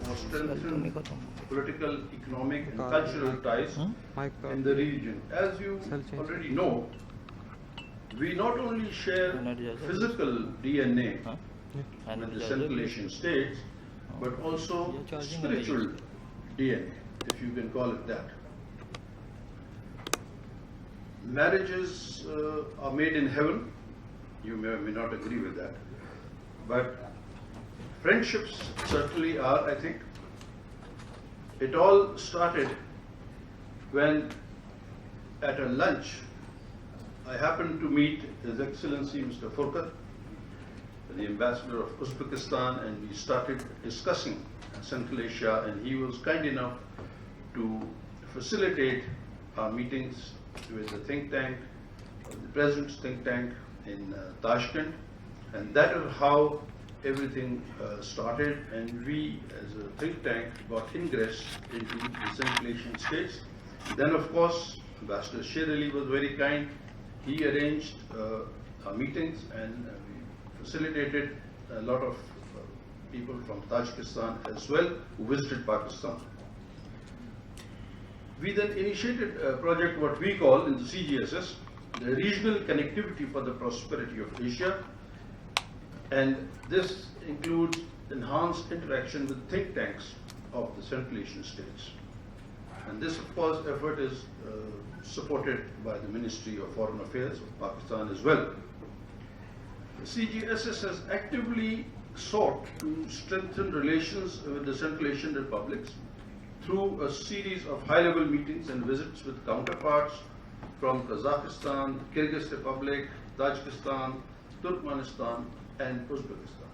for strengthened political, economic and cultural ties in the region. As you already know, we not only share physical DNA with the Central Asian states, but also spiritual DNA, if you can call it that. Marriages are made in heaven. You may or may not agree with that. But friendships certainly are, I think. It all started when at a lunch I happened to meet His Excellency Mr. Furqat, the ambassador of Uzbekistan, and we started discussing Central Asia, and he was kind enough to facilitate our meetings with the think tank, the President's think tank in Tashkent, and that is how everything started, and we as a think tank got ingress into the Central Asian states. Then of course Ambassador Sher Ali was very kind. He arranged our meetings, and we facilitated a lot of people from Tajikistan as well who visited Pakistan. We then initiated a project what we call in the CGSS, the Regional Connectivity for the Prosperity of Asia, and this includes enhanced interaction with think tanks of the Central Asian states. And this, of course, effort is supported by the Ministry of Foreign Affairs of Pakistan as well. The CGSS has actively sought to strengthen relations with the Central Asian republics through a series of high-level meetings and visits with counterparts from Kazakhstan, Kyrgyz Republic, Tajikistan, Turkmenistan, and Uzbekistan.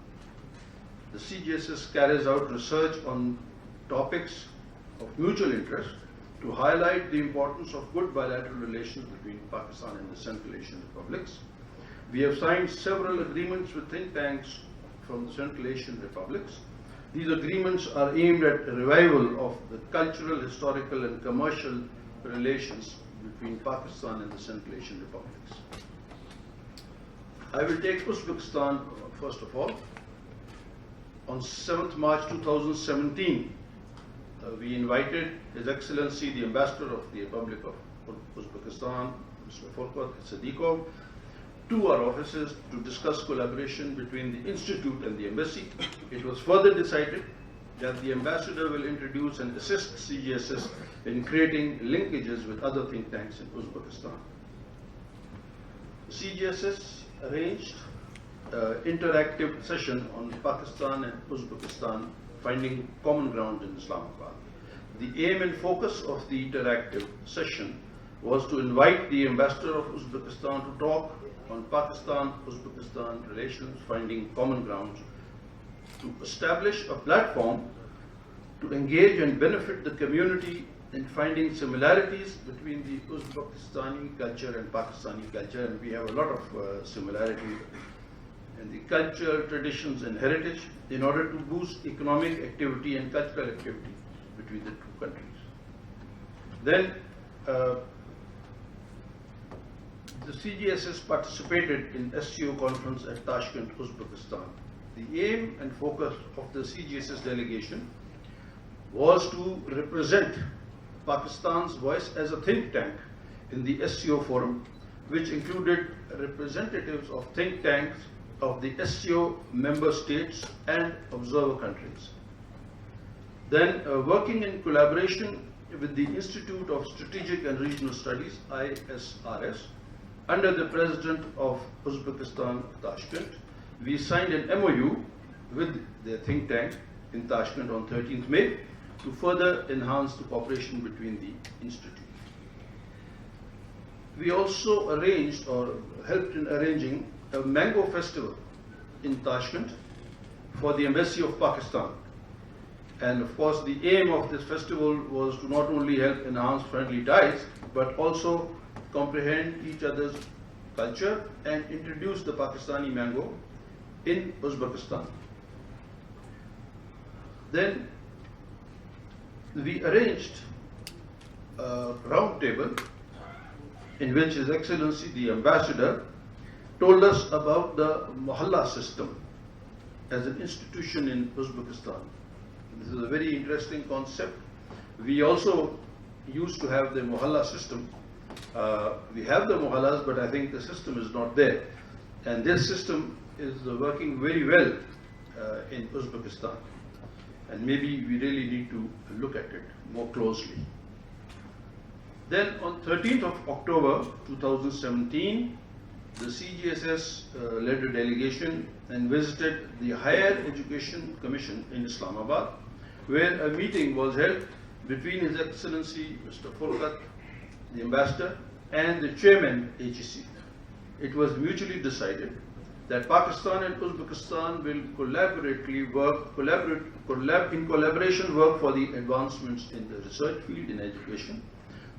The CGSS carries out research on topics of mutual interest to highlight the importance of good bilateral relations between Pakistan and the Central Asian republics. We have signed several agreements with think tanks from the Central Asian republics. These agreements are aimed at a revival of the cultural, historical and commercial relations between Pakistan and the Central Asian republics. I will take Uzbekistan first of all. On 7th March 2017, we invited His Excellency the Ambassador of the Republic of Uzbekistan, Mr. Furqat Sadiqov, to our offices to discuss collaboration between the Institute and the Embassy. It was further decided that the Ambassador will introduce and assist CGSS in creating linkages with other think tanks in Uzbekistan. CGSS arranged an interactive session on Pakistan and Uzbekistan finding common ground in Islamabad. The aim and focus of the interactive session was to invite the Ambassador of Uzbekistan to talk on Pakistan-Uzbekistan relations finding common ground, to establish a platform to engage and benefit the community in finding similarities between the Uzbekistani culture and Pakistani culture, and we have a lot of similarities in the culture, traditions and heritage, in order to boost economic activity and cultural activity between the two countries. Then the CGSS participated in SCO conference at Tashkent, Uzbekistan. The aim and focus of the CGSS delegation was to represent Pakistan's voice as a think tank in the SCO forum, which included representatives of think tanks of the SCO member states and observer countries. Then working in collaboration with the Institute of Strategic and Regional Studies, ISRS, under the President of Uzbekistan, Tashkent, we signed an MOU with the think tank in Tashkent on 13th May to further enhance the cooperation between the institutes. We also arranged or helped in arranging a mango festival in Tashkent for the Embassy of Pakistan. And of course, the aim of this festival was to not only help enhance friendly ties, but also comprehend each other's culture and introduce the Pakistani mango in Uzbekistan. Then we arranged a round table in which His Excellency the Ambassador told us about the Mohalla system as an institution in Uzbekistan. This is a very interesting concept. We also used to have the mohalla system. We have the mohallas, but I think the system is not there. And this system is working very well in Uzbekistan. And maybe we really need to look at it more closely. Then on 13th of October 2017, the CGSS led a delegation and visited the Higher Education Commission in Islamabad, where a meeting was held between His Excellency Mr. Furqat, the Ambassador, and the Chairman HEC. It was mutually decided that Pakistan and Uzbekistan will in collaboration work for the advancements in the research field in education.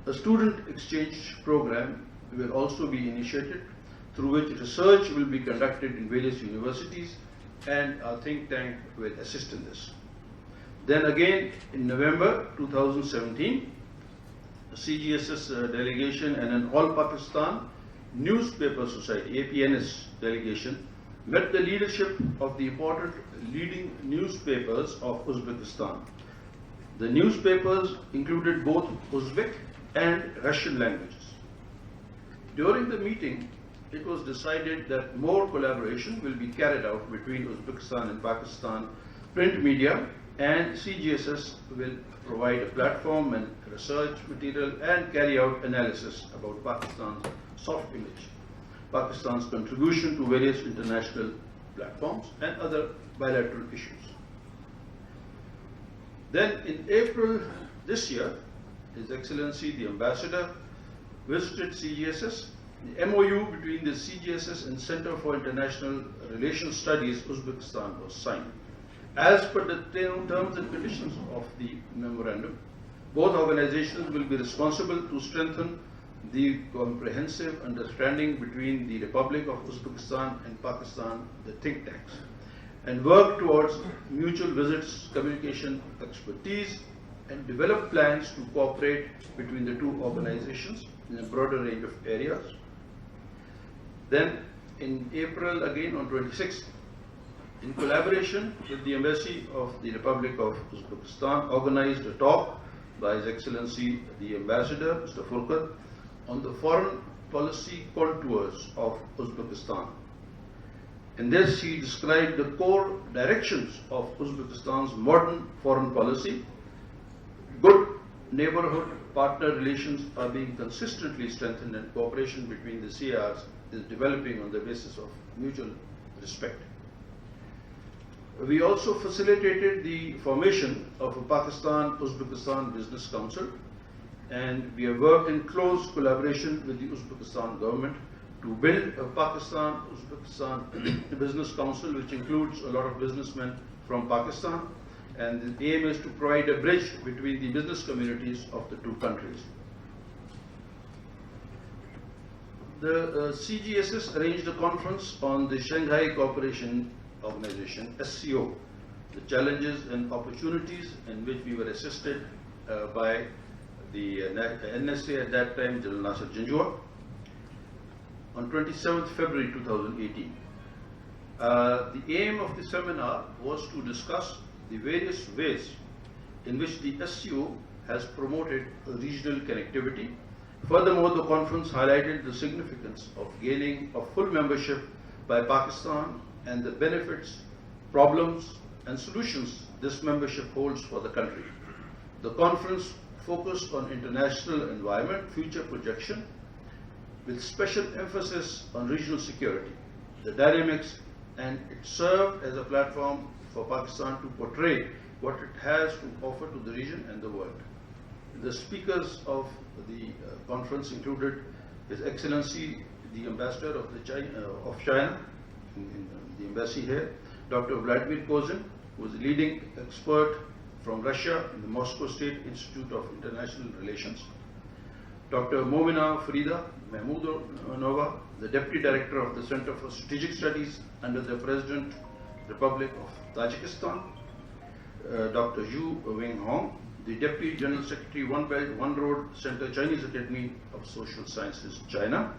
A student exchange program will also be initiated, through which research will be conducted in various universities, and our think tank will assist in this. Then again in November 2017, a CGSS delegation and an All Pakistan Newspaper Society, APNS delegation, met the leadership of the important leading newspapers of Uzbekistan. The newspapers included both Uzbek and Russian languages. During the meeting, it was decided that more collaboration will be carried out between Uzbekistan and Pakistan print media, and CGSS will provide a platform and research material and carry out analysis about Pakistan's soft image, Pakistan's contribution to various international platforms, and other bilateral issues. Then in April this year, His Excellency the Ambassador visited CGSS. The MOU between the CGSS and Center for International Relations Studies, Uzbekistan, was signed. As per the terms and conditions of the memorandum, both organizations will be responsible to strengthen the comprehensive understanding between the Republic of Uzbekistan and Pakistan, the think tanks, and work towards mutual visits, communication expertise, and develop plans to cooperate between the two organizations in a broader range of areas. Then in April, again on 26th, in collaboration with the Embassy of the Republic of Uzbekistan, organized a talk by His Excellency the Ambassador, Mr. Furqat, on the foreign policy contours of Uzbekistan. In this, he described the core directions of Uzbekistan's modern foreign policy. Good neighborhood partner relations are being consistently strengthened, and cooperation between the CRs is developing on the basis of mutual respect. We also facilitated the formation of a Pakistan-Uzbekistan Business Council, and we have worked in close collaboration with the Uzbekistan government to build a Pakistan-Uzbekistan Business Council, which includes a lot of businessmen from Pakistan, and the aim is to provide a bridge between the business communities of the two countries. The CGSS arranged a conference on the Shanghai Cooperation Organization, SCO, the challenges and opportunities, in which we were assisted by the NSA at that time, General Nasser Janjua, on 27th February 2018. The aim of the seminar was to discuss the various ways in which the SCO has promoted regional connectivity. Furthermore, the conference highlighted the significance of gaining a full membership by Pakistan and the benefits, problems, and solutions this membership holds for the country. The conference focused on international environment, future projection, with special emphasis on regional security, the dynamics, and it served as a platform for Pakistan to portray what it has to offer to the region and the world. The speakers of the conference included His Excellency the Ambassador of China in the embassy here, Dr. Vladimir Kozin, who is a leading expert from Russia in the Moscow State Institute of International Relations, Dr. Momina Farida Mahmudova, the Deputy Director of the Center for Strategic Studies under the President Republic of Tajikistan, Dr. Zhu Wenghong, the Deputy General Secretary, One Belt, One Road Center, Chinese Academy of Social Sciences, China,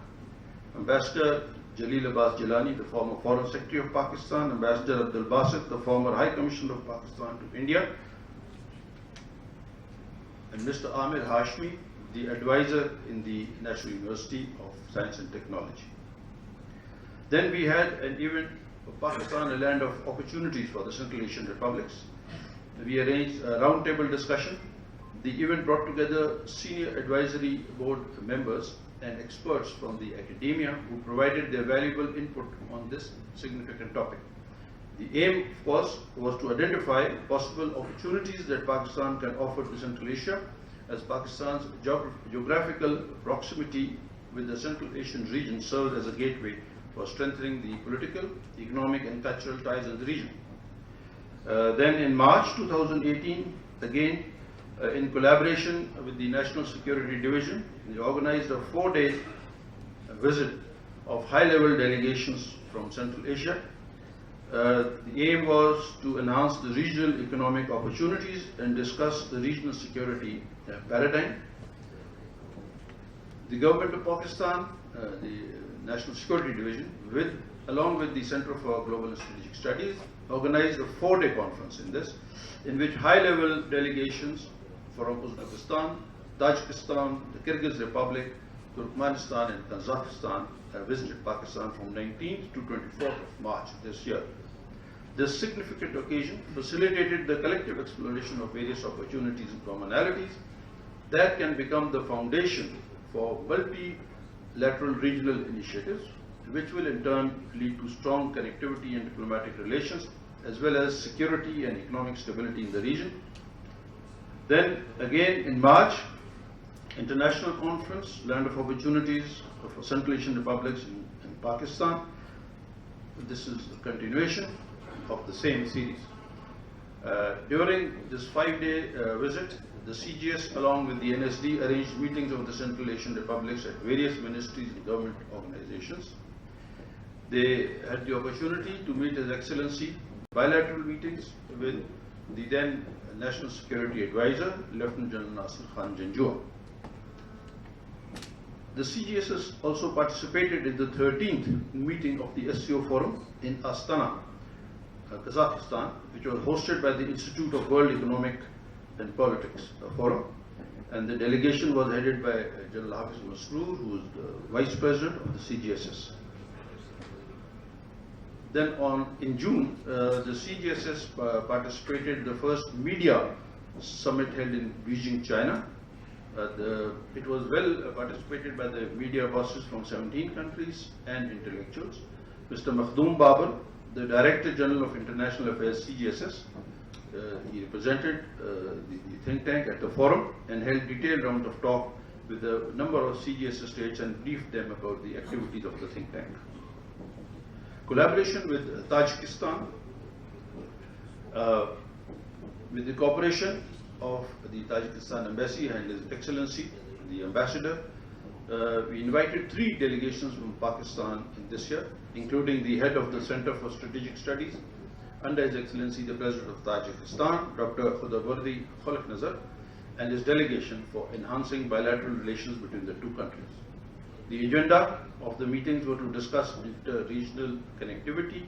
Ambassador Jalil Abbas Jilani, the former Foreign Secretary of Pakistan, Ambassador Abdul Basit, the former High Commissioner of Pakistan to India, and Mr. Amir Hashmi, the advisor in the National University of Science and Technology. Then we had an event of Pakistan, a land of opportunities for the Central Asian republics. We arranged a roundtable discussion. The event brought together senior advisory board members and experts from the academia who provided their valuable input on this significant topic. The aim, of course, was to identify possible opportunities that Pakistan can offer to Central Asia, as Pakistan's geographical proximity with the Central Asian region serves as a gateway for strengthening the political, economic and cultural ties in the region. Then in March 2018, again in collaboration with the National Security Division, we organized a 4-day visit of high-level delegations from Central Asia. The aim was to enhance the regional economic opportunities and discuss the regional security paradigm. The government of Pakistan, the National Security Division, along with the Center for Global and Strategic Studies, organized a 4-day conference in which high-level delegations from Uzbekistan, Tajikistan, the Kyrgyz Republic, Turkmenistan and Kazakhstan visited Pakistan from 19th to 24th of March this year. This significant occasion facilitated the collective exploration of various opportunities and commonalities that can become the foundation for multilateral regional initiatives, which will in turn lead to strong connectivity and diplomatic relations, as well as security and economic stability in the region. Then again in March, International Conference, Land of Opportunities for Central Asian Republics in Pakistan. This is a continuation of the same series. During this 5-day visit, the CGS along with the NSD arranged meetings of the Central Asian Republics at various ministries and government organizations. They had the opportunity to meet His Excellency, bilateral meetings with the then National Security Advisor, Lieutenant General Nasir Khan Janjua. The CGSS also participated in the 13th meeting of the SCO Forum in Astana, Kazakhstan, which was hosted by the Institute of World Economic and Politics Forum. And the delegation was headed by General Hafiz Masroor, who is the Vice President of the CGSS. Then in June, the CGSS participated in the first media summit held in Beijing, China. It was well participated by the media bosses from 17 countries and intellectuals. Mr. Makhdoom Babar, the Director General of International Affairs, CGSS, he represented the think tank at the forum and held detailed rounds of talk with a number of CGSS states and briefed them about the activities of the think tank. Collaboration with Tajikistan, with the cooperation of the Tajikistan Embassy and His Excellency, the Ambassador, we invited 3 delegations from Pakistan in this year, including the head of the Center for Strategic Studies, under His Excellency the President of Tajikistan, Dr. Khudawardi Khalid, and his delegation for enhancing bilateral relations between the two countries. The agenda of the meetings were to discuss inter-regional connectivity,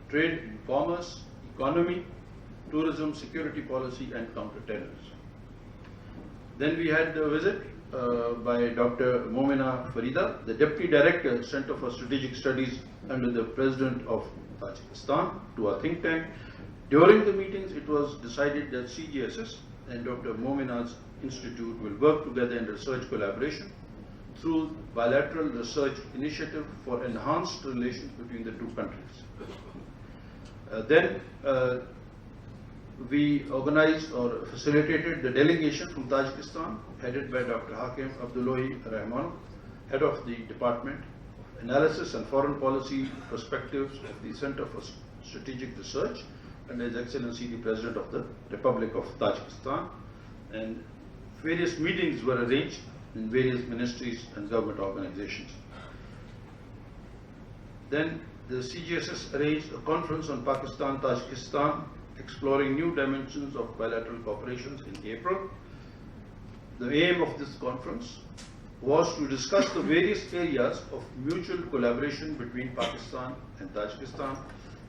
trade and commerce, economy, tourism, security policy and counter-terrorism. Then we had the visit by Dr. Momina Farida, the Deputy Director, Center for Strategic Studies under the President of Tajikistan, to our think tank. During the meetings, it was decided that CGSS and Dr. Momina's institute will work together in research collaboration through bilateral research initiative for enhanced relations between the two countries. Then we organized or facilitated the delegation from Tajikistan, headed by Dr. Hakim Abdullahi Rahman, head of the Department of Analysis and Foreign Policy Perspectives of the Center for Strategic Research, and His Excellency the President of the Republic of Tajikistan. And various meetings were arranged in various ministries and government organizations. Then the CGSS arranged a conference on Pakistan-Tajikistan, exploring new dimensions of bilateral cooperation in April. The aim of this conference was to discuss the various areas of mutual collaboration between Pakistan and Tajikistan.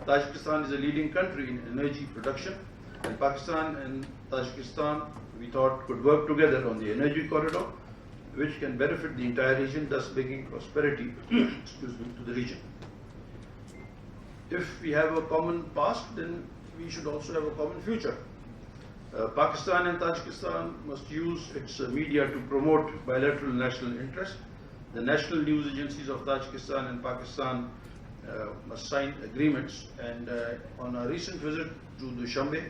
Tajikistan is a leading country in energy production And Pakistan and Tajikistan, we thought, could work together on the energy corridor, which can benefit the entire region, thus bringing prosperity excuse me, to the region. If we have a common past, then we should also have a common future. Pakistan and Tajikistan must use its media to promote bilateral national interest. The national news agencies of Tajikistan and Pakistan must sign agreements. And on a recent visit to Dushanbe,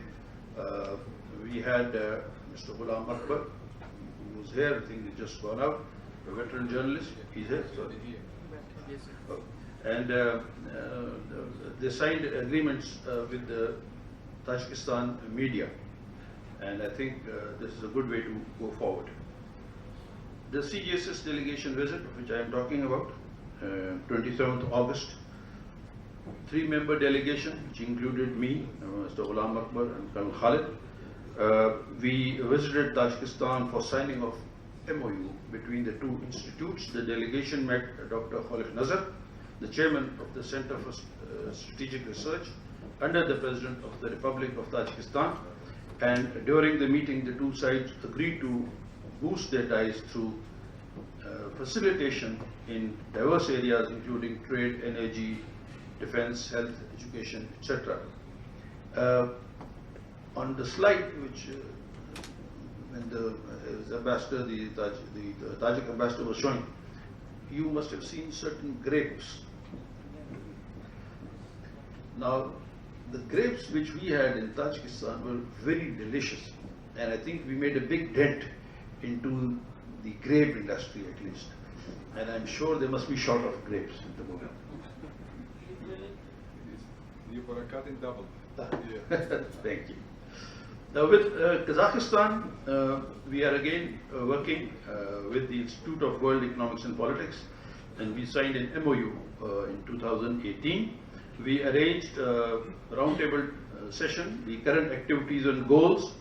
we had Mr. Ghulam Akbar, who was here. I think he's just gone out, a veteran journalist. He's here. Sorry. Yes, sir. And they signed agreements with the Tajikistan media. And I think this is a good way to go forward. The CGSS delegation visit, which I am talking about, 27th August, 3-member delegation, which included me, Mr. Ghulam Akbar and Colonel Khalid. We visited Tajikistan for signing of MOU between the two institutes. The delegation met Dr. Khalid Nazar, the chairman of the Center for Strategic Research, under the President of the Republic of Tajikistan. And during the meeting, the two sides agreed to boost their ties through facilitation in diverse areas, including trade, energy, defense, health, education, etc. On the slide, which when the ambassador, the Tajik ambassador was showing, you must have seen certain grapes. Now, the grapes which we had in Tajikistan were very delicious, and I think we made a big dent into the grape industry at least. And I'm sure they must be short of grapes at the moment. You for a cut in double. Thank you. Now with Kazakhstan, we are again working with the Institute of World Economics and Politics, and we signed an MOU in 2018. We arranged a roundtable session, the current activities and goals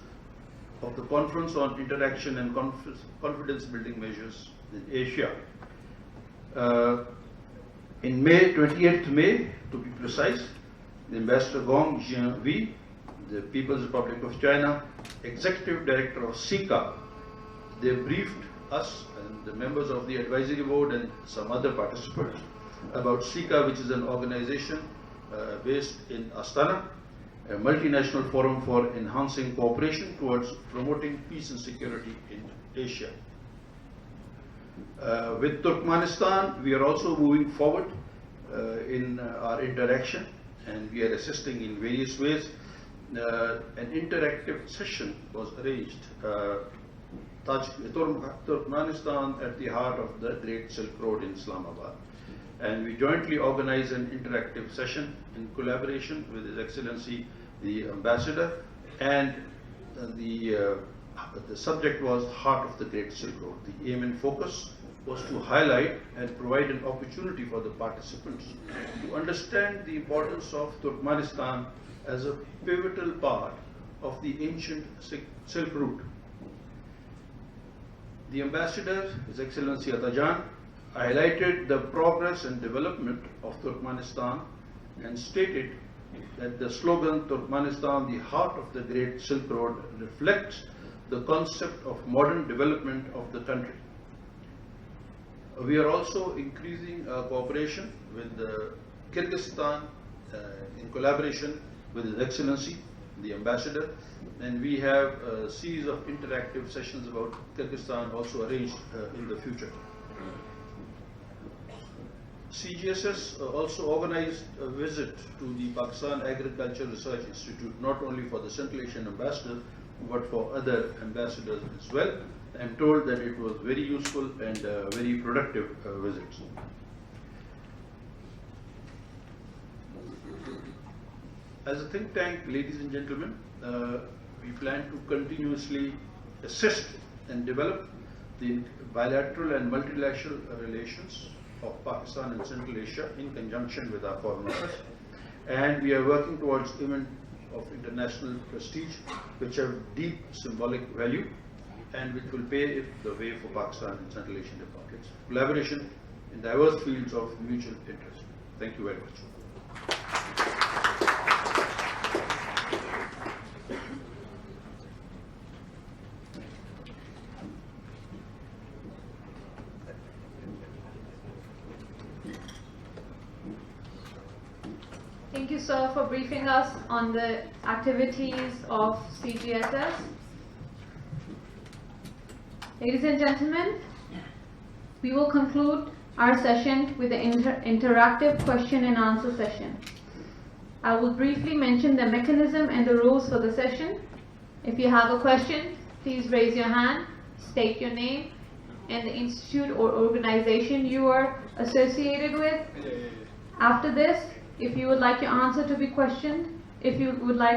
of the Conference on Interaction and Confidence Building Measures in Asia. In May, 28th May, to be precise, the Ambassador Gong Jianhui, the People's Republic of China, Executive Director of SICA, they briefed us and the members of the advisory board and some other participants about SICA, which is an organization based in Astana, a multinational forum for enhancing cooperation towards promoting peace and security in Asia. With Turkmenistan, we are also moving forward in our interaction, and we are assisting in various ways. An interactive session was arranged, Turkmenistan at the heart of the Great Silk Road in Islamabad. And we jointly organized an interactive session in collaboration with His Excellency the Ambassador, and the subject was Heart of the Great Silk Road. The aim and focus was to highlight and provide an opportunity for the participants to understand the importance of Turkmenistan as a pivotal part of the ancient Silk Route. The Ambassador, His Excellency Atajan, highlighted the progress and development of Turkmenistan and stated that the slogan Turkmenistan, the heart of the Great Silk Road, reflects the concept of modern development of the country. We are also increasing our cooperation with Kyrgyzstan in collaboration with His Excellency, the Ambassador, and we have a series of interactive sessions about Kyrgyzstan also arranged in the future. CGSS also organized a visit to the Pakistan Agriculture Research Institute, not only for the Central Asian Ambassador, but for other ambassadors as well. I'm told that it was very useful and very productive visits. As a think tank, ladies and gentlemen, we plan to continuously assist and develop the bilateral and multilateral relations of Pakistan and Central Asia in conjunction with our Foreign Office. And we are working towards events of international prestige which have deep symbolic value and which will pave the way for Pakistan and Central Asian republics. Collaboration in diverse fields of mutual interest. Thank you very much. you, sir, for briefing us on the activities of CGSS. Ladies and gentlemen, we will conclude our session with the interactive question and answer session. I will briefly mention the mechanism and the rules for the session. If you have a question, please raise your hand, state your name, and the institute or organization you are associated with. After this, if you would like your answer to be questioned, if you would like